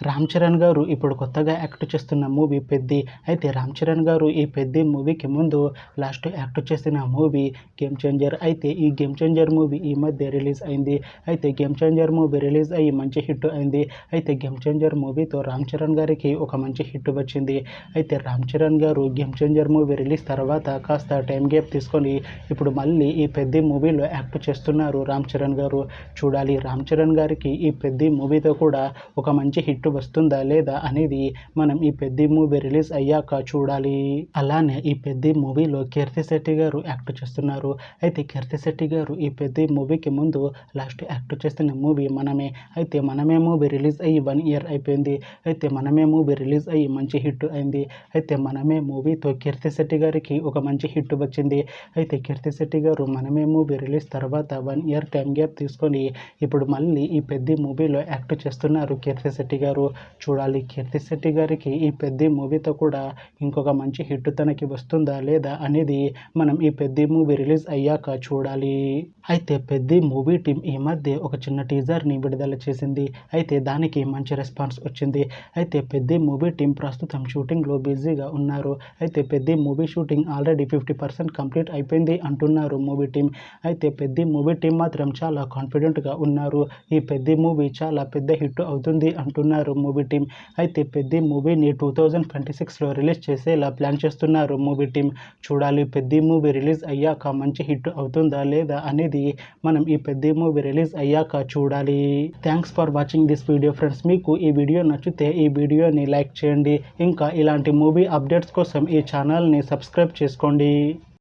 రామ్ చరణ్ గారు ఇప్పుడు కొత్తగా యాక్ట్ చేస్తున్న మూవీ 'పెద్ది'. అయితే రామ్ చరణ్ గారు ఈ 'పెద్ది' మూవీకి ముందు లాస్ట్ యాక్ట్ చేసిన మూవీ 'గేమ్ చేంజర్'. అయితే ఈ 'గేమ్ చేంజర్' మూవీ ఈ మధ్య రిలీజ్ అయింది. అయితే 'గేమ్ చేంజర్' మూవీ రిలీజ్ అయ్యి మంచి హిట్ అయింది. అయితే 'గేమ్ చేంజర్' మూవీతో రామ్ చరణ్ గారికి ఒక మంచి హిట్ వచ్చింది. అయితే రామ్ చరణ్ గారు 'గేమ్ చేంజర్' మూవీ రిలీజ్ తర్వాత కాస్త టైం గ్యాప్ తీసుకొని ఇప్పుడు మళ్ళీ ఈ 'పెద్ది' మూవీలో యాక్ట్ చేస్తున్నారు రామ్ చరణ్ గారు. చూడాలి రామ్ చరణ్ గారికి ఈ 'పెద్ది' మూవీతో కూడా ఒక మంచి హిట్ వస్తుందా లేదా అనేది మనం ఈ 'పెద్ది' మూవీ రిలీజ్ అయ్యాక చూడాలి. అలానే ఈ 'పెద్ది' మూవీలో కీర్తి శెట్టి గారు యాక్ట్ చేస్తున్నారు. అయితే కీర్తి శెట్టి గారు ఈ 'పెద్ది' మూవీకి ముందు లాస్ట్ యాక్ట్ చేస్తున్న మూవీ 'మనమే'. అయితే 'మనమే' మూవీ రిలీజ్ అయ్యి 1 ఇయర్ అయిపోయింది. అయితే 'మనమే' మూవీ రిలీజ్ అయ్యి మంచి హిట్ అయింది. అయితే 'మనమే' మూవీతో కీర్తి శెట్టి గారికి ఒక మంచి హిట్ వచ్చింది. అయితే కీర్తి శెట్టి గారు 'మనమే' మూవీ రిలీజ్ తర్వాత 1 ఇయర్ టైం గ్యాప్ తీసుకొని ఇప్పుడు మళ్ళీ ఈ 'పెద్ది' మూవీలో యాక్ట్ చేస్తున్నారు కీర్తి శెట్టి గారు. చూడాలి కీర్తి శెట్టి గారికి ఈ 'పెద్ది' మూవీతో కూడా ఇంకొక మంచి హిట్ తనకి వస్తుందా లేదా అనేది మనం ఈ 'పెద్ది' మూవీ రిలీజ్ అయ్యాక చూడాలి. అయితే 'పెద్ది' మూవీ టీం ఈ మధ్య ఒక చిన్న టీజర్ని విడుదల చేసింది. అయితే దానికి మంచి రెస్పాన్స్ వచ్చింది. అయితే 'పెద్ది' మూవీ టీం ప్రస్తుతం షూటింగ్లో బిజీగా ఉన్నారు. అయితే 'Peddi' movie shooting already 50% complete అయిపోయింది అంటున్నారు మూవీ టీం. అయితే 'పెద్ది' మూవీ టీం మాత్రం చాలా కాన్ఫిడెంట్గా ఉన్నారు. ఈ 'పెద్ది' మూవీ చాలా పెద్ద హిట్ అవుతుంది అంటున్నారు మూవీ టీం. అయితే 'పెద్ది' మూవీని 2026లో రిలీజ్ చేసేలా ప్లాన్ చేస్తున్నారు మూవీ టీం. చూడాలి 'పెద్ది' మూవీ రిలీజ్ అయ్యాక మంచి హిట్ అవుతుందా లేదా అనేది మనం ఈ 'పెద్ది' మూవీ రిలీజ్ అయ్యాక చూడాలి. Thanks for watching this video friends. మీకు ఈ వీడియో నచ్చితే ఈ వీడియోని లైక్ చేయండి. ఇంకా ఇలాంటి మూవీ అప్డేట్స్ కోసం ఈ ఛానల్ని సబ్స్క్రైబ్ చేసుకోండి.